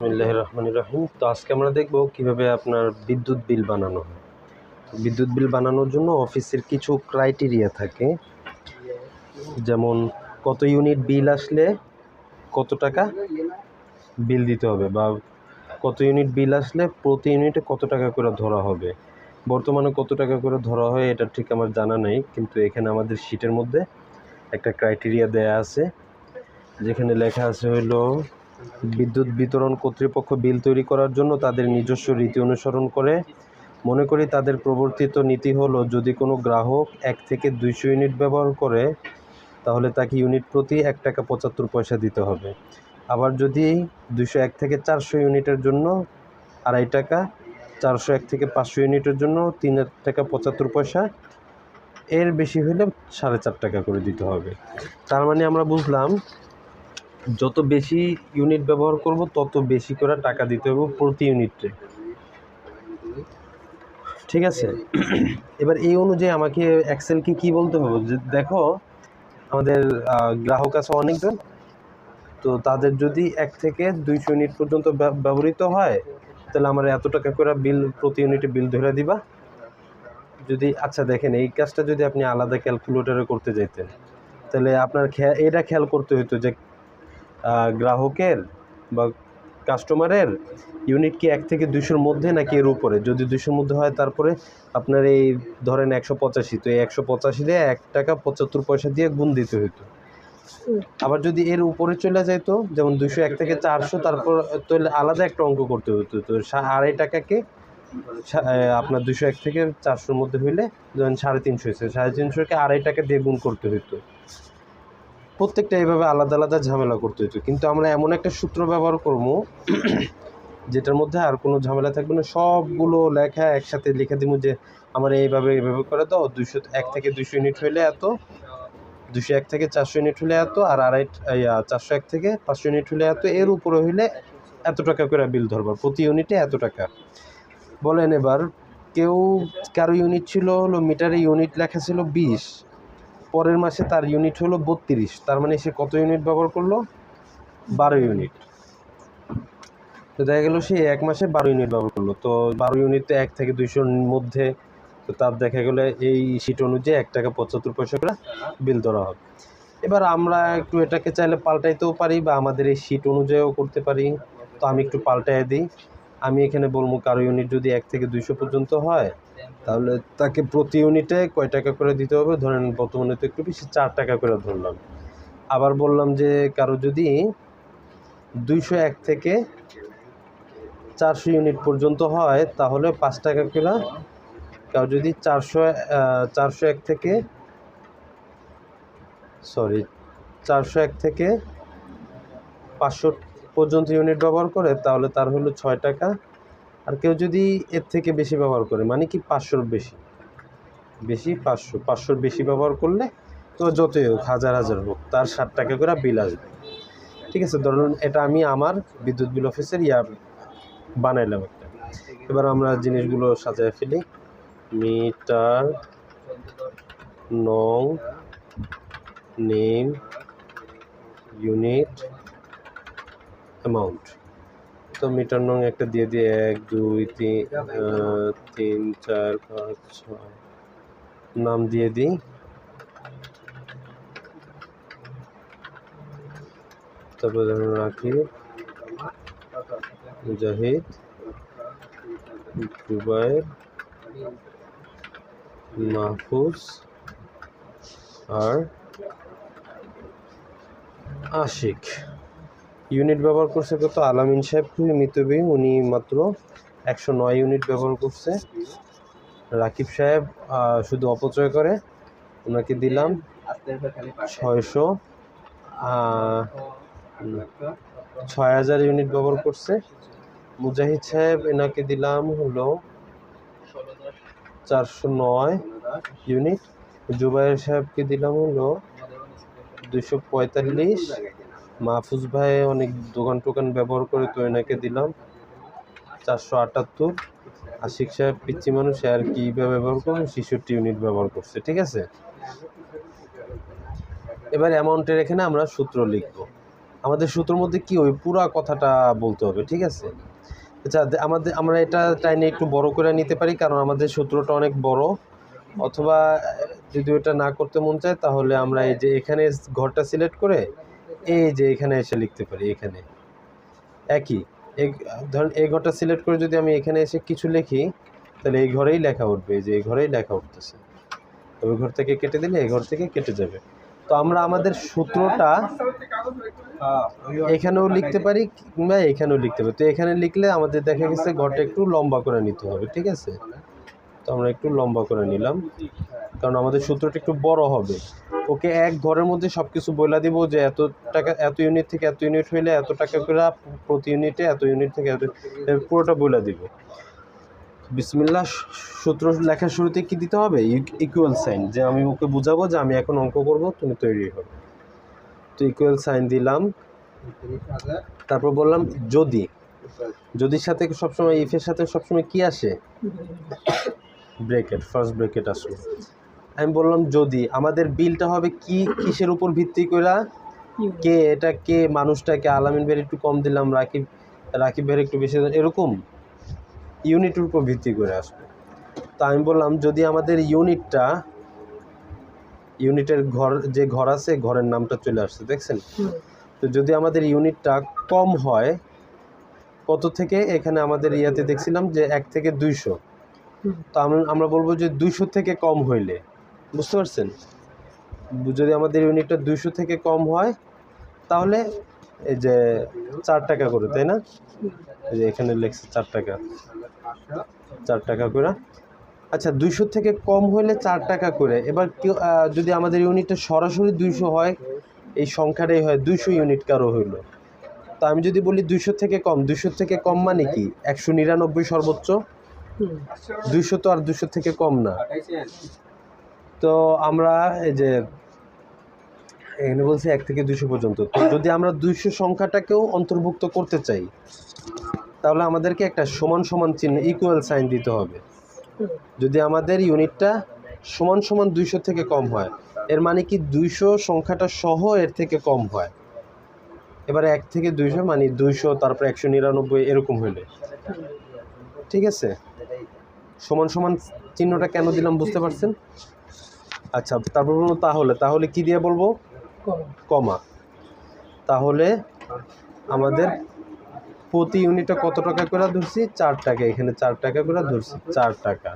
বিসমিল্লাহির রহমানির রহিম। তো আজকে আমরা দেখব কিভাবে আপনার বিদ্যুৎ বিল বানানো হয়। বিদ্যুৎ বিল বানানোর জন্য অফিসের কিছু ক্রাইটেরিয়া থাকে, যেমন কত ইউনিট বিল আসলে কত টাকা বিল দিতে হবে, বা কত ইউনিট বিল আসলে প্রতি ইউনিটে কত টাকা করে ধরা হবে। বর্তমানে কত টাকা করে ধরা হয় এটা ঠিক আমার জানা নেই, কিন্তু এখানে আমাদের শিটের মধ্যে একটা ক্রাইটেরিয়া দেয়া আছে, যেখানে লেখা আছে হলো বিদ্যুৎ বিতরণ কর্তৃপক্ষ বিল তৈরি করার জন্য তাদের নিজস্ব রীতি অনুসরণ করে। মনে করি তাদের প্রবর্তিত নীতি হলো, যদি কোনো গ্রাহক 1 থেকে 200 ইউনিট ব্যবহার করে তাহলে তাকে ইউনিট প্রতি 1 টাকা 75 পয়সা দিতে হবে। আবার যদি 201 থেকে 400 ইউনিটের জন্য 2.5 টাকা, 401 থেকে 500 ইউনিটের জন্য 3 টাকা 75 পয়সা, এর বেশি হলে 4.5 টাকা করে দিতে হবে। তার মানে আমরা বুঝলাম যত বেশি ইউনিট ব্যবহার করব তত বেশি করে টাকা দিতে হবে প্রতি ইউনিটে, ঠিক আছে। এবার এই অনুযায়ী আমাকে এক্সেলকে কি বলতে হবে, যে দেখো আমাদের গ্রাহক আছে অনেকজন, তো তাদের যদি 1 থেকে 200 ইউনিট পর্যন্ত ব্যবহৃত হয় তাহলে আমার এত টাকা করে বিল প্রতি ইউনিটে বিল ধরে দিবা। যদি আচ্ছা দেখেন, এই কাজটা যদি আপনি আলাদা ক্যালকুলেটরে করতে যেতেন তাহলে আপনার এটা খেয়াল করতে হতো যে গ্রাহকের বা কাস্টমারের ইউনিট কি 1 থেকে 200-র মধ্যে নাকি এর উপরে। যদি 200-র মধ্যে হয় তারপরে আপনার এই ধরেন 185, তো এই 185 দিয়ে 1 টাকা 75 পয়সা দিয়ে গুণ দিতে হতো। আবার যদি এর উপরে চলে যেত, যেমন 201 থেকে 400, তারপর তাহলে আলাদা একটা অঙ্ক করতে হতো। তো 2.5 টাকাকে আপনার 201 থেকে 400-র মধ্যে হইলে ধরেন 350 হয়েছে, 350-কে 2.5 টাকা দিয়ে গুণ করতে হতো। প্রত্যেকটা এইভাবে আলাদা আলাদা ঝামেলা করতে হতো, কিন্তু আমরা এমন একটা সূত্র ব্যবহার করবো যেটার মধ্যে আর কোনো ঝামেলা থাকবে না। সবগুলো লেখা একসাথে লিখে দিব যে আমার এইভাবে করে দাও, 201 থেকে 200 ইউনিট হইলে এত, 201 থেকে 400 ইউনিট হলে এত, আর 401 থেকে 500 ইউনিট হলে এত, এর উপরে হইলে এত টাকা করে বিল ধরবার, প্রতি ইউনিটে এত টাকা। বলেন এবার কারো ইউনিট ছিল হলো মিটারে, ইউনিট লেখা ছিল 20, পরের মাসে তার ইউনিট হলো 32, তার মানে সে কত ইউনিট ব্যবহার করলো? 12 ইউনিট। তো দেখা গেল সে 1 মাসে 12 ইউনিট ব্যবহার করলো। তো 12 ইউনিট তো 1 থেকে 200-র মধ্যে, তো তার দেখা গেলে এই শিট অনুযায়ী 1 টাকা 75 পয়সা করে বিল ধরা হবে। এবার আমরা একটু এটাকে চাইলে পাল্টাইতেও পারি, বা আমাদের এই শিট অনুযায়ীও করতে পারি। তো আমি একটু পাল্টাই দিই। আমি এখানে বলবো কারো ইউনিট যদি 1 থেকে 200 পর্যন্ত হয় তাহলে তাকে প্রতি ইউনিটে কয় টাকা করে দিতে হবে, ধরেন বর্তমানে তো একটু বেশি, 4 টাকা করে ধরলাম। আবার বললাম যে কারো যদি 201 থেকে 400 ইউনিট পর্যন্ত হয় তাহলে 5 টাকা করে, কারো যদি 401 থেকে 500 পর্যন্ত ইউনিট ব্যবহার করে তাহলে তার হলো 6 টাকা। আর কেউ যদি এর থেকে বেশি ব্যবহার করে, মানে কি 500-র বেশি 500-র বেশি ব্যবহার করলে, তো যতই হোক, হাজার হোক, তার 60 টাকা করে বিল আসবে, ঠিক আছে। ধরুন এটা আমি আমার বিদ্যুৎ বিল অফিসের বানাইলাম একটা। এবার আমরা জিনিসগুলো সাজায় ফেলি। মিটার নং, নেম, ইউনিট, অ্যামাউন্ট। তো মিটার নং একটা দিয়ে 1 2 3 4 5 6 নাম দিয়ে দিই। তারপর রাখি মুজাহিদ, জুবাইর, মাহফুজ আর আশিক। ইউনিট ব্যবহার করছে কত? আলামিন সাহেব খুবই মিতব্যয়ী, উনি মাত্র 109 ইউনিট ব্যবহার করছে। রাকিব সাহেব শুধু অপচয় করে, ওনাকে দিলাম 6000 ইউনিট ব্যবহার করছে। মুজাহিদ সাহেব, এনাকে দিলাম হলো 409 ইউনিট। জুবাইর সাহেবকে দিলাম হলো 245। মাহফুজ ভাই অনেক দোকান ব্যবহার করে, তো এনাকে দিলাম 478। আশিক সাহেব পিচ্ছি মানুষ, আর কি ব্যবহার করুন, 66 ইউনিট ব্যবহার করছে, ঠিক আছে। এবার অ্যামাউন্টের এখানে আমরা সূত্র লিখব। আমাদের সূত্রের মধ্যে কি ওই পুরা কথাটা বলতে হবে, ঠিক আছে? আচ্ছা, আমরা এটা টাইনে একটু বড় করে নিতে পারি, কারণ আমাদের সূত্রটা অনেক বড়। অথবা যদি ওটা না করতে মন চায় তাহলে আমরা এই যে এখানে ঘরটা সিলেক্ট করে এই যে এখানে এসে লিখতে পারি। এখানে একই ধরুন এই ঘরটা সিলেক্ট করে যদি আমি এখানে এসে কিছু লিখি, তাহলে এই ঘরেই লেখা উঠবে, যে এই ঘরেই লেখা উঠতেছে। ওই ঘর থেকে কেটে দিলে এই ঘর থেকে কেটে যাবে। তো আমরা আমাদের সূত্রটা এখানেও লিখতে পারি কিংবা এখানেও লিখতে পারি। তো এখানে লিখলে আমাদের দেখা গেছে ঘরটা একটু লম্বা করে নিতে হবে, ঠিক আছে? তো আমরা একটু লম্বা করে নিলাম, কারণ আমাদের সূত্রটা একটু বড় হবে। ওকে এক ঘরের মধ্যে সব কিছু বলে দিব যে এত টাকা, এত ইউনিট থেকে এত ইউনিট হইলে এত টাকা করে, প্রতি ইউনিটে এত ইউনিট থেকে এত, পুরোটা বলে দিব। বিসমিল্লাহ। সূত্র লেখার শুরুতে কি দিতে হবে? ইকুয়াল সাইন, যে আমি ওকে বুঝাবো যে আমি এখন অঙ্ক করব, তুমি তৈরি হবে। তো ইকুয়াল সাইন দিলাম, তারপর বললাম যদি, যদির সাথে সবসময়, ইফের সাথে সবসময় কি আসে? ব্র্যাকেট, ফার্স্ট ব্র্যাকেট আসবে। আমি বললাম যদি আমাদের বিলটা হবে কি, কিসের উপর ভিত্তি করে? কে, এটা কে মানুষটাকে, আলামিন ভাইয়ের একটু কম দিলাম, রাকিব ভাইয়ের একটু বেশি, এরকম ইউনিটের উপর ভিত্তি করে আসবে। তো আমি বললাম যদি আমাদের ইউনিটের ঘর, যে ঘর আছে ঘরের নামটা চলে আসছে, দেখছেন? তো যদি আমাদের ইউনিটটা কম হয় কত থেকে, এখানে আমাদের ইয়াতে দেখছিলাম যে 1 থেকে 200। তো আমরা বলবো যে 200 থেকে কম হইলে, বুঝতে পারছেন? যদি আমাদের ইউনিটটা 200 থেকে কম হয় তাহলে এই যে 4 টাকা করে, তাই না? এই যে এখানে লেখছে 4 টাকা, 4 টাকা করে। আচ্ছা, 200 থেকে কম হইলে 4 টাকা করে। এবার যদি আমাদের ইউনিটটা সরাসরি 200 হয়, এই সংখ্যাটাই হয় 200 ইউনিট কারো হইলো। তো আমি যদি বলি 200 থেকে কম, 200 থেকে কম মানে কি? 199 সর্বোচ্চ। 200 তো আর 200 থেকে কম না। তো আমরা এই যে এখানে বলছি 1 থেকে 200 পর্যন্ত। তো যদি আমরা 200 সংখ্যাটাকেও অন্তর্ভুক্ত করতে চাই তাহলে আমাদেরকে একটা সমান সমান চিহ্ন, ইকুয়াল সাইন দিতে হবে। যদি আমাদের ইউনিটটা সমান সমান 200 থেকে কম হয়, এর মানে কি 200 সংখ্যাটা সহ এর থেকে কম হয়। এবারে 1 থেকে 200 মানে 200, তারপর 199 এরকম হইলে, ঠিক আছে? সমান সমান চিহ্নটা কেন দিলাম বুঝতে পারছেন? আচ্ছা, তারপর বলবো তাহলে কি দিয়ে বলবো? কমা। তাহলে আমাদের প্রতি ইউনিটে কত টাকা করে ধরছি? 4 টাকা। এখানে 4 টাকা করে ধরছি, 4 টাকা।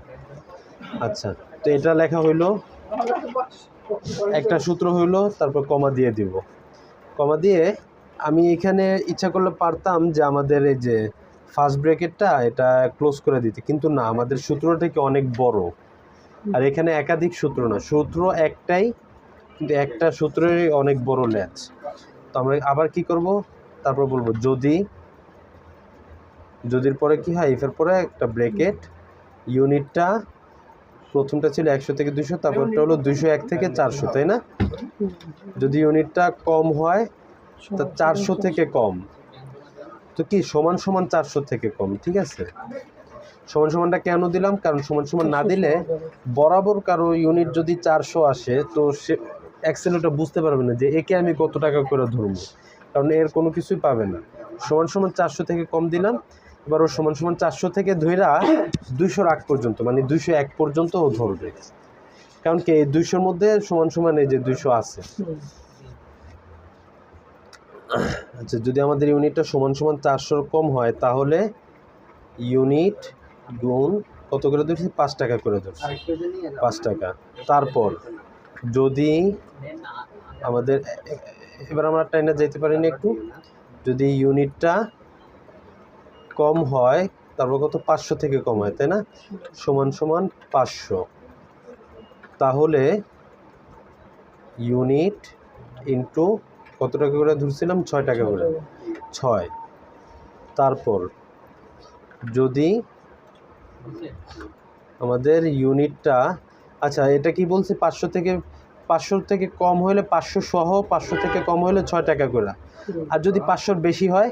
আচ্ছা, তো এটা লেখা হইলো, একটা সূত্র হইলো, তারপর কমা দিয়ে দিব। কমা দিয়ে আমি এখানে ইচ্ছা করলে পারতাম যে আমাদের এই যে ফার্স্ট ব্র্যাকেটটা এটা ক্লোজ করে দিতে, কিন্তু না, আমাদের সূত্রটা কি অনেক বড়, আর এখানে একাধিক সূত্র না, সূত্র একটাই, কিন্তু একটা সূত্রেরই অনেক বড় ল্যাচ। তো আমরা আবার কি করব? তারপর বলবো যদির পরে কি হয়? ইফের পরে একটা ব্র্যাকেট, ইউনিটটা প্রথমটা ছিল 100 থেকে 200, তারপরটা হলো 201 থেকে 400, তাই না? যদি ইউনিটটা কম হয় তা 400 থেকে কম, তো কি সমান সমান 400 থেকে কম, ঠিক আছে? সমান সমানটা কেন দিলাম? কারণ সমান সমান না দিলে বরাবর কারো ইউনিট যদি 400 আসে তো সে এক্সেল ওটা বুঝতে পারবে না যে একে আমি কত টাকা করে ধরবো, কারণ এর কোনো কিছুই পাবে না। সমান সমান 400 থেকে কম দিলাম। এবার ও সমান সমান 400 থেকে ধইরা 200 আগ পর্যন্ত, মানে 201 পর্যন্ত ও ধরবে, কারণ কি এই 200-র মধ্যে সমান সমান এই যে 200 আছে। আচ্ছা, যদি আমাদের ইউনিটটা সমান সমান 400-র কম হয় তাহলে ইউনিট গুণ কত করে ধরছি? 5 টাকা করে ধরছি, 5 টাকা। তারপর যদি আমাদের, এবার আমরা টাইনা যেতে পারি না একটু, যদি ইউনিটটা কম হয় তারপর কত? 500 থেকে কম হয়, তাই না? সমান সমান 500, তাহলে ইউনিট ইন্টু কত টাকা করে ধরছিলাম? 6 টাকা করে, 6। তারপর যদি আমাদের ইউনিটটা, আচ্ছা এটা কি বলছি? 500 থেকে কম হলে 500 সহ, 500 থেকে কম হলে 6 টাকা করে, আর যদি 500-র বেশি হয়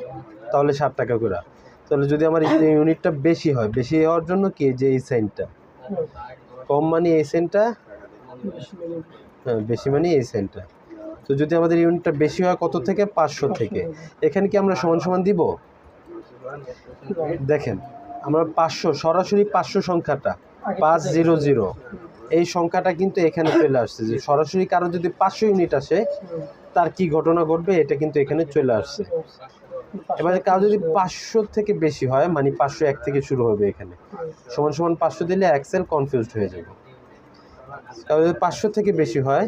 তাহলে 7 টাকা করে। তাহলে যদি আমার ইউনিটটা বেশি হয়, বেশি হওয়ার জন্য কি যে এই সাইনটা, কম মানে এই সাইনটা, হ্যাঁ বেশি মানে এই সাইনটা। তো তো যদি আমাদের ইউনিটটা বেশি হয় কত থেকে 500 থেকে, এখানে কি আমরা সমান সমান দিব? দেখেন আমরা 500 সরাসরি 500 সংখ্যাটা 500 এই সংখ্যাটা কিন্তু এখানে চলে আসছে, যে সরাসরি কারো যদি 500 ইউনিট আসে তার কি ঘটনা ঘটবে এটা কিন্তু এখানে চলে আসছে। এবারে কারো যদি 500 থেকে বেশি হয়, মানে 501 থেকে শুরু হবে, এখানে সমান সমান 500 দিলে এক্সেল কনফিউজড হয়ে যাবে। কারো যদি 500 থেকে বেশি হয়,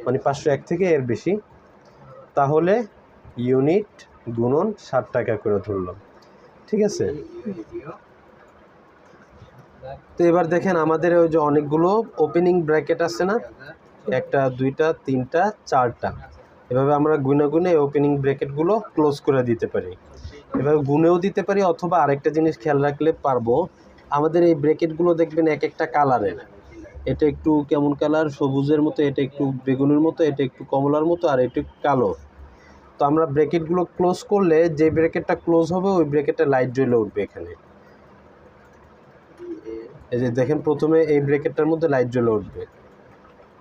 মানে 501 থেকে এর বেশি, তাহলে ইউনিট গুণন 60 টাকা করে ধরলাম, ঠিক আছে? তো এবার দেখেন আমাদের ওই যে অনেকগুলো ওপেনিং ব্র্যাকেট আছে না, 1 2 3 4টা, এভাবে আমরা গুনে গুনে ওপেনিং ব্র্যাকেটগুলো ক্লোজ করে দিতে পারি। এভাবে গুনেও দিতে পারি, অথবা আরেকটা জিনিস খেয়াল রাখলে পারবো, আমাদের এই ব্র্যাকেটগুলো দেখবেন এক একটা কালারের, এটা একটু কেমন কালার, সবুজের মতো, এটা একটু বেগুনের মতো, এটা একটু কমলার মতো, আর এটা একটু কালো। তো আমরা ব্র্যাকেটগুলো ক্লোজ করলে যে ব্র্যাকেটটা ক্লোজ হবে ওই ব্র্যাকেটটা লাইট জ্বলে উঠবে এখানে। এই যে দেখেন প্রথমে এই ব্র্যাকেটটার মধ্যে লাইট জ্বলে উঠবে,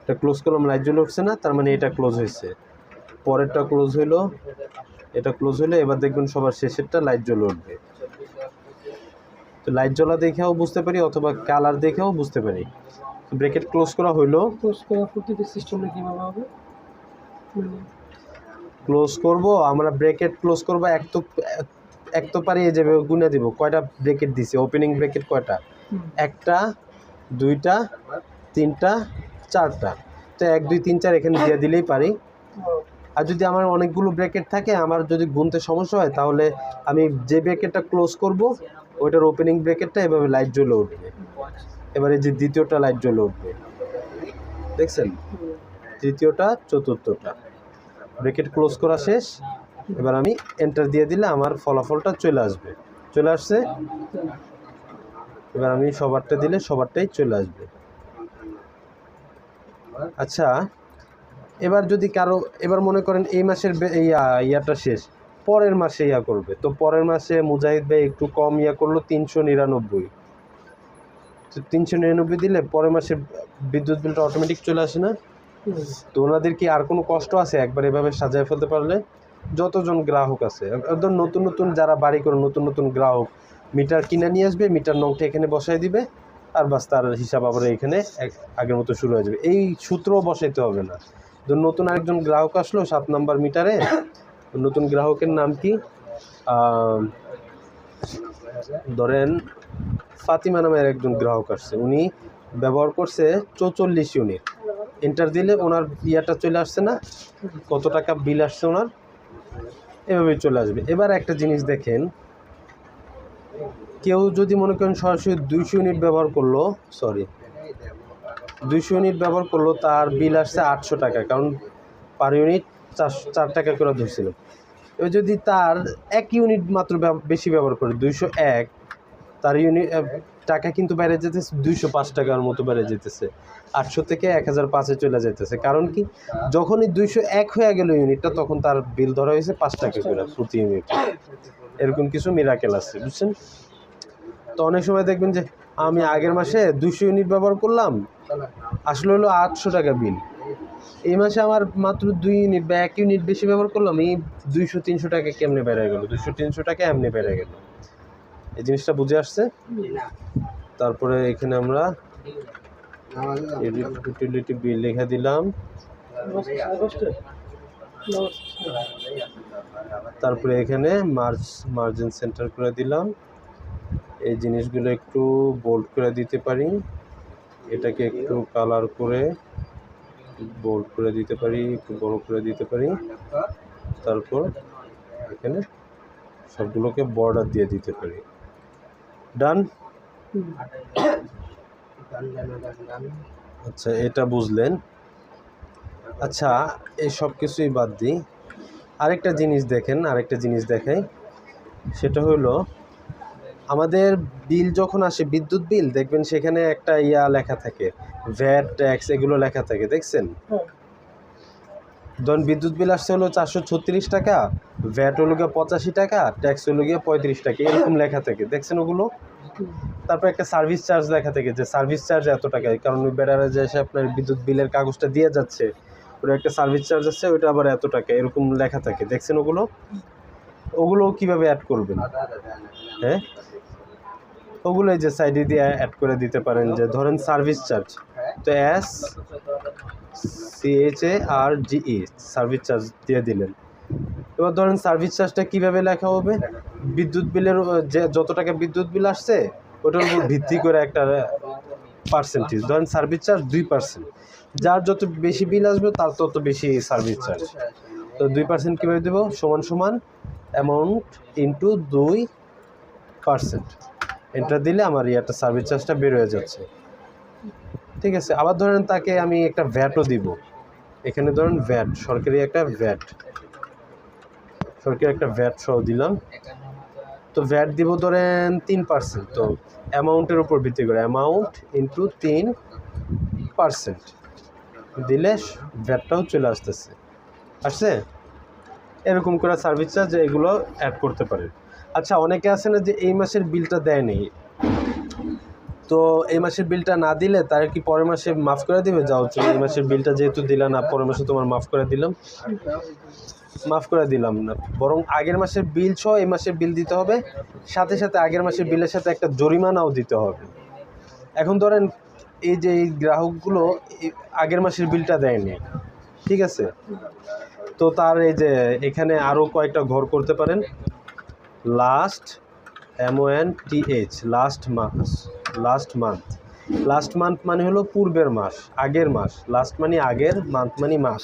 এটা ক্লোজ করলাম, লাইট জ্বলে উঠছে না, তার মানে এটা ক্লোজ হয়েছে। পরেরটা ক্লোজ হইলো, এটা ক্লোজ হইলো, এবার দেখবেন সবার শেষেরটা লাইট জ্বলে উঠবে। তো লাইট জ্বলা দেখেও বুঝতে পারি, অথবা কালার দেখেও বুঝতে পারি। ব্র্যাকেট ক্লোজ করা হইলো, ক্লোজ করা প্রতিটি সিস্টেমে কিভাবে হবে? ক্লোজ করব আমরা, ব্র্যাকেট ক্লোজ করব, এক তো পারি এই যে গুনে দিব কয়টা ব্র্যাকেট দিছি, ওপেনিং ব্র্যাকেট কয়টা, 1টা 2টা 3টা 4টা, তো 1 2 3 4 এখানে দিয়ে দিলেই পারি। আর যদি আমার অনেকগুলো ব্র্যাকেট থাকে, আমার যদি গুনতে সমস্যা হয়, তাহলে আমি যে ব্র্যাকেটটা ক্লোজ করব ওইটার ওপেনিং ব্র্যাকেটটা এভাবে লাইট জ্বলে উঠবে। এবারে যে দ্বিতীয়টা লাইট জ্বলে উঠবে, দেখছেন, তৃতীয়টা, চতুর্থটা, ব্র্যাকেট ক্লোজ করা শেষ। এবার আমি এন্টার দিয়ে দিলে আমার ফলাফলটা চলে আসবে, চলে আসছে। এবার আমি সবারটা দিলে সবারটাই চলে আসবে। আচ্ছা, এবার যদি কারো, এবার মনে করেন এই মাসের ইয়াটা শেষ, পরের মাসে ইয়া করবে, তো পরের মাসে মুজাহিদ ভাই একটু কম ইয়া করলো 399, তো 399 দিলে পরের মাসে বিদ্যুৎ বিলটা অটোমেটিক চলে আসে না? তো ওনাদের কি আর কোনো কষ্ট আছে একবার এভাবে সাজায় ফেলতে পারলে? যতজন গ্রাহক আছে, একদম নতুন নতুন যারা বাড়ি করে, নতুন নতুন গ্রাহক মিটার কিনে নিয়ে আসবে, মিটার নংটা এখানে বসাই দিবে, আর বাস তার হিসাব আবার এখানে আগের মতো শুরু হয়ে যাবে। এই সূত্রও বসাইতে হবে না। ধরুন নতুন আরেকজন গ্রাহক আসলো 7 নম্বর মিটারে, নতুন গ্রাহকের নাম কি, ধরেন ফাতিমা নামের একজন গ্রাহক আসছে, উনি ব্যবহার করছে 44 ইউনিট, এন্টার দিলে ওনার ইয়াটা চলে আসছে না, কত টাকা বিল আসছে ওনার, এভাবেই চলে আসবে। এবার একটা জিনিস দেখেন, কেউ যদি মনে করেন সরাসরি 200 ইউনিট ব্যবহার করলো, 200 ইউনিট ব্যবহার করলো, তার বিল আসছে 800 টাকা, কারণ পার ইউনিট 4 টাকা করে ধরছিল। এবার যদি তার 1 ইউনিট মাত্র বেশি ব্যবহার করে, 201, তার ইউনিট টাকা কিন্তু বেড়ে যেতেছে 205 টাকার মতো বেড়ে যেতেছে, 800 থেকে 1005-এ চলে যেতেছে। কারণ কি, যখনই 201 হয়ে গেল ইউনিটটা, তখন তার বিল ধরা হয়েছে 5 টাকা করে প্রতি ইউনিট। এরকম কিছু মিরাকেল আছে, বুঝছেন? তো অনেক সময় দেখবেন যে আমি আগের মাসে 200 ইউনিট ব্যবহার করলাম, আসলে হলো 800 টাকা বিল, এই মাসে আমার মাত্র 2 ইউনিট বা 1 ইউনিট বেশি ব্যবহার করলাম, এই 200-300 টাকা কেমনে বেড়ে গেল, 200-300 টাকা এমনি বেড়ে গেল। এই জিনিসটা বুঝে আসছে? তারপরে এখানে আমরা ইউটিলিটি বিল লিখে দিলাম, তারপরে এখানে মার্জিন সেন্টার করে দিলাম। এই জিনিসগুলো একটু বোল্ড করে দিতে পারি, এটাকে একটু কালার করে বোল্ড করে দিতে পারি, একটু বড় করে দিতে পারি। তারপর এখানে সবগুলোকে বর্ডার দিয়ে দিতে পারি। ডান। আচ্ছা, এটা বুঝলেন। আচ্ছা, এই সব কিছুই বাদ দিই, আরেকটা জিনিস দেখেন, আরেকটা জিনিস দেখাই, সেটা হলো আমাদের বিল যখন আসে, বিদ্যুৎ বিল, দেখবেন সেখানে একটা ইয়া লেখা থাকে, ভ্যাট, ট্যাক্স, এগুলো লেখা থাকে, দেখছেন? ধরুন বিদ্যুৎ বিল আসছে হলো 436 টাকা, ভ্যাট হলো গিয়ে 85 টাকা, ট্যাক্স হলো গিয়ে 35 টাকা, এরকম লেখা থাকে, দেখছেন ওগুলো? তারপর একটা সার্ভিস চার্জ লেখা থাকে, যে সার্ভিস চার্জ এত টাকা, কারণ ওই বেড়ারা যে এসে আপনার বিদ্যুৎ বিলের কাগজটা দিয়ে যাচ্ছে, ওটা একটা সার্ভিস চার্জ আছে, ওটা আবার এত টাকা এরকম লেখা থাকে, দেখছেন ওগুলো? ওগুলো কিভাবে অ্যাড করবেন? হ্যাঁ, ওগুলো এই যে সাইডে দিয়ে অ্যাড করে দিতে পারেন। যে ধরেন সার্ভিস চার্জ, তো SCHARGE সার্ভিস চার্জ দিয়ে দিলেন। এবার ধরেন সার্ভিস চার্জটা কীভাবে লেখা হবে? বিদ্যুৎ বিলের যে যত টাকা বিদ্যুৎ বিল আসছে ওটার উপর ভিত্তি করে একটা পার্সেন্টেজ, ধরেন সার্ভিস চার্জ 2%, যার যত বেশি বিল আসবে তার তত বেশি সার্ভিস চার্জ। তো 2% কীভাবে দেবো? সমান সমান অ্যামাউন্ট ইন্টু 2%, এটা দিলে আমার একটা সার্ভিস চার্জটা বের হয়ে যাচ্ছে। ঠিক আছে, আবার ধরেন তাকে আমি একটা ভ্যাটও দিব, এখানে ধরেন ভ্যাট, সরকারি একটা ভ্যাট সহ দিলাম। তো ভ্যাট দিব ধরেন 3%, তো অ্যামাউন্টের উপর ভিত্তি করে অ্যামাউন্ট ইন্টু 3% দিলে ভ্যাটটাও চলে আসছে। এরকম করে সার্ভিস চার্জ এগুলো অ্যাড করতে পারে। আচ্ছা, অনেকে আছে না যে এই মাসের বিলটা দেয়নি, তো এই মাসের বিলটা না দিলে তার কি পরের মাসে মাফ করে দিবে? যা হচ্ছে এই মাসের বিলটা যেহেতু দিলা না, পরের মাসে তোমার মাফ করে দিলাম না, বরং আগের মাসের বিল সহ এই মাসের বিল দিতে হবে, সাথে সাথে আগের মাসের বিলের সাথে একটা জরিমানাও দিতে হবে। এখন ধরেন এই যে এই গ্রাহকগুলো আগের মাসের বিলটা দেয়নি, ঠিক আছে, তো তার এই যে এখানে আরও কয়েকটা ঘর করতে পারেন। লাস্ট MONTH লাস্ট মান্থ মানে হলো পূর্বের মাস, আগের মাস। লাস্ট মানে আগের, মান্থ মানে মাস।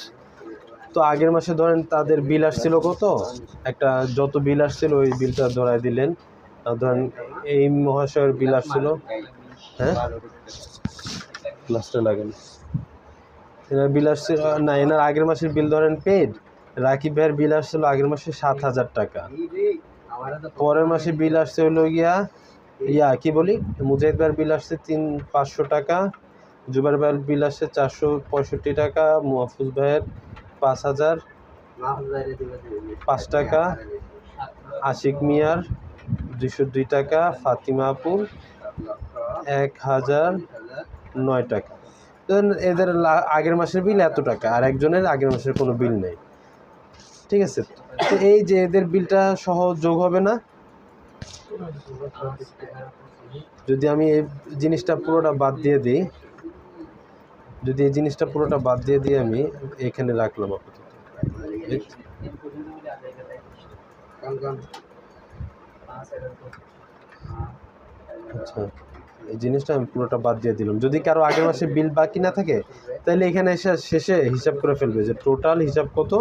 তো আগের মাসে ধরেন তাদের বিল আসছিল কত, একটা যত বিল আসছিল ওই বিলটা ধরায় দিলেন। ধরেন এই মহাশয়ের বিল আসছিল, হ্যাঁ লাস্টে লাগেন, এনার বিল আসছিল না, এনার আগের মাসের বিল ধরেন পেড। রাকিব ভাইয়ের বিল আসছিল আগের মাসে 7,000 টাকা, পরের মাসে বিল আসছে হলো মুজাহিদ ভাইয়ের বিল আসছে 500 টাকা, জুবাইর ভাইয়ের বিল আসছে 465 টাকা, মুহাফুজ ভাইয়ের 5,005 টাকা, আশিক মিয়ার 202 টাকা, ফাতিমা আপুর 1,009 টাকা। এদের আগের মাসের বিল এত টাকা, আর একজনের আগের মাসের কোনো বিল নেই। ঠিক আছে, তো এই যে এদের বিলটা সহ যোগ হবে না? যদি আমি এই জিনিসটা পুরোটা বাদ দিয়ে দিই, আমি এখানে রাখলাম আপাতত। আচ্ছা, এই জিনিসটা আমি পুরোটা বাদ দিয়ে দিলাম। যদি কারো আগের মাসে বিল বাকি না থাকে তাহলে এখানে এসে শেষে হিসাব করে ফেলবে যে টোটাল হিসাব কত,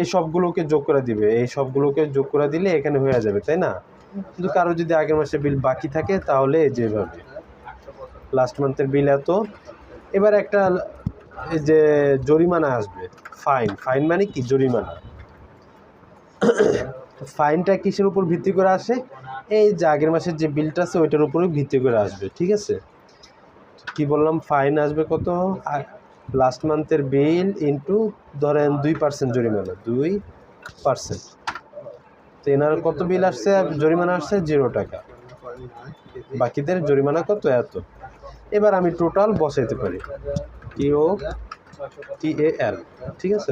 এই সবগুলোকে যোগ করে দিবে, এই সবগুলোকে যোগ করে দিলে এখানে হয়ে যাবে, তাই না? কিন্তু কারো যদি আগের মাসে বিল বাকি থাকে তাহলে যেভাবে লাস্ট মান্থের বিল এত। এবার একটা এই যে জরিমানা আসবে, ফাইন মানে কি? জরিমানা। ফাইনটা কিসের উপর ভিত্তি করে আসে? এই যে আগের মাসের যে বিলটা আছে ওইটার উপরে ভিত্তি করে আসবে। ঠিক আছে, কি বললাম? ফাইন আসবে কত? লাস্ট মান্থের বিল ইন্টু ধরেন 2% জরিমানা, 2%। তো এনার কত বিল আসছে? জরিমানা আসছে 0 টাকা, বাকিদের জরিমানা কত? এত। এবার আমি টোটাল বসাইতে পারি, TOTAL। ঠিক আছে,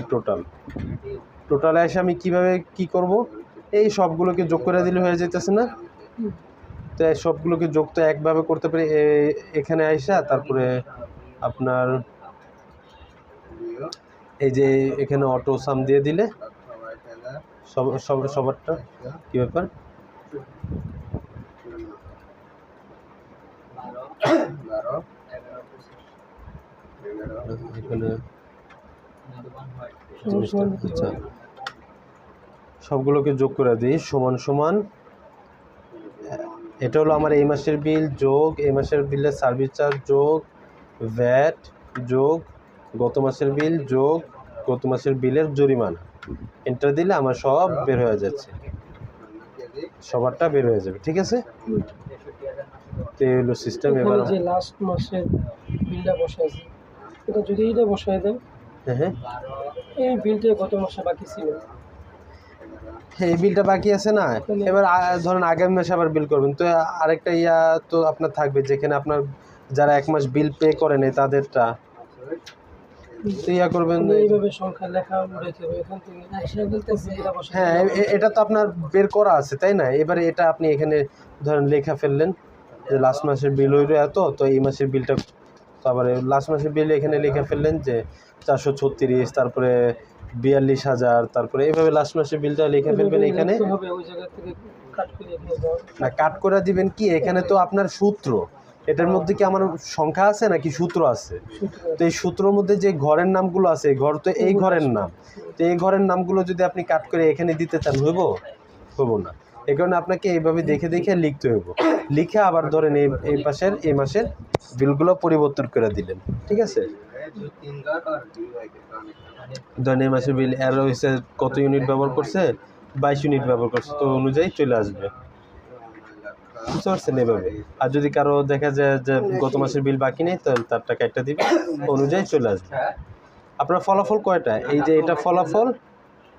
টোটালে এসে আমি কিভাবে কি করব? এই সবগুলোকে যোগ করে দিলে হয়ে যেতেছে না? তো সবগুলোকে যোগ তো একভাবে করতে পারি, এখানে আইসা তারপরে আপনার এই যে এখানে অটো সাম দিয়ে দিলে সবারটা কি ব্যাপার? এখানে আচ্ছা, সবগুলোকে যোগ করে দিই সমান সমান। এটা হলো আমার এই মাসের বিল যোগ এই মাসের বিলের সার্ভিস চার্জ যোগ ভ্যাট যোগ গত মাসের বিল যোগ গত মাসের বিলের জরিমানা। এন্টার দিলে আমার সব বের হয়ে যাচ্ছে, সবারটা বের হয়ে যাবে। ঠিক আছে, তো এই হলো সিস্টেম। এবার যে লাস্ট মাসের বিলটা বসে আছে, এটা যদি এটা বসায় দেন, হ্যাঁ এই বিলটা গত মাসে বাকি ছিল, এই বিলটা বাকি আছে না, এবার ধরেন আগামী মাসে আবার বিল করবেন, তো আরেকটা তো আপনার থাকবে যেখানে আপনার যারা 1 মাস বিল পে করে নেই তাদেরটা, তো ইয়া করবেন। এইভাবে সংখ্যা লেখা উঠাইতে হবে এখান থেকে বিলটা বসাইতে হ্যাঁ হবে। এটা তো আপনার বের করা আছে তাই না? এবারে এটা আপনি এখানে ধরেন লেখা ফেললেন যে লাস্ট মাসের বিল হইল এত, তো এই মাসের বিলটা, তারপরে লাস্ট মাসের বিল এখানে লিখে ফেললেন যে 436, তারপরে 42,000, তারপরে এইভাবে লাস্ট মাসের বিলটা লিখে ফেলবেন এখানে। লিখতে হবে ওই জায়গা থেকে কাট করে দিয়ে দাও। না, কাট করে দিবেন কি, এখানে তো আপনার সূত্র, এটার মধ্যে কি আমার সংখ্যা আছে নাকি সূত্র আছে? তো এই সূত্রের মধ্যে যে ঘরের নামগুলো আছে, ঘর তো এই ঘরের নাম, তো এই ঘরের নামগুলো যদি আপনি কাট করে এখানে দিতে চান হইব না। এই কারণে আপনাকে এইভাবে দেখে দেখে লিখতে হইব। লিখে আবার ধরেন এই পাশের এই মাসের বিলগুলো পরিবর্তন করে দিলেন, ঠিক আছে? ধরেন এই মাসের বিল এর হয়েছে কত ইউনিট ব্যবহার করছে, 22 ইউনিট ব্যবহার করছে, তো অনুযায়ী চলে আসবে, বুঝতে পারছেন? এভাবে। আর যদি কারো দেখা যায় যে গত মাসের বিল বাকি নেই, তাহলে তার টাকা একটা দিবে, অনুযায়ী চলে আসবে। আপনার ফলাফল কয়টা? এই যে এটা ফলাফল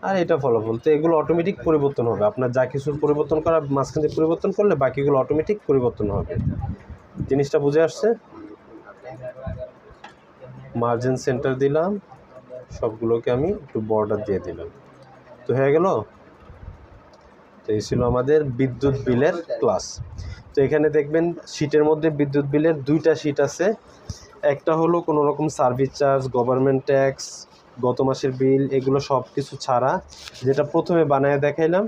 আর এটা ফলাফল, তো এগুলো অটোমেটিক পরিবর্তন হবে। আপনার যা কিছু পরিবর্তন করা মাঝখানে পরিবর্তন করলে বাকিগুলো অটোমেটিক পরিবর্তন হবে। জিনিসটা বুঝে আসছে? মার্জিন সেন্টার দিলাম, সবগুলোকে আমি একটু বর্ডার দিয়ে দিলাম, তো হয়ে গেল। তো এই ছিল আমাদের বিদ্যুৎ বিলের ক্লাস। তো এখানে দেখবেন শীটের মধ্যে বিদ্যুৎ বিলের দুইটা শীট আছে। একটা হলো কোনো রকম সার্ভিস চার্জ, গভর্নমেন্ট ট্যাক্স, গত মাসের বিল, এগুলো সব কিছু ছাড়া, যেটা প্রথমে বানায় দেখাইলাম।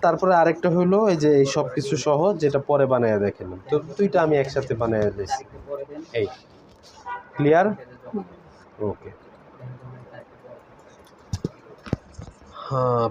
তারপরে আরেকটা হলো এই যে এই সব কিছু সহ, যেটা পরে বানায় দেখাইলাম। তো দুইটা আমি একসাথে বানায় দিয়েছি। এই ক্লিয়ার? ওকে। হ্যাঁ।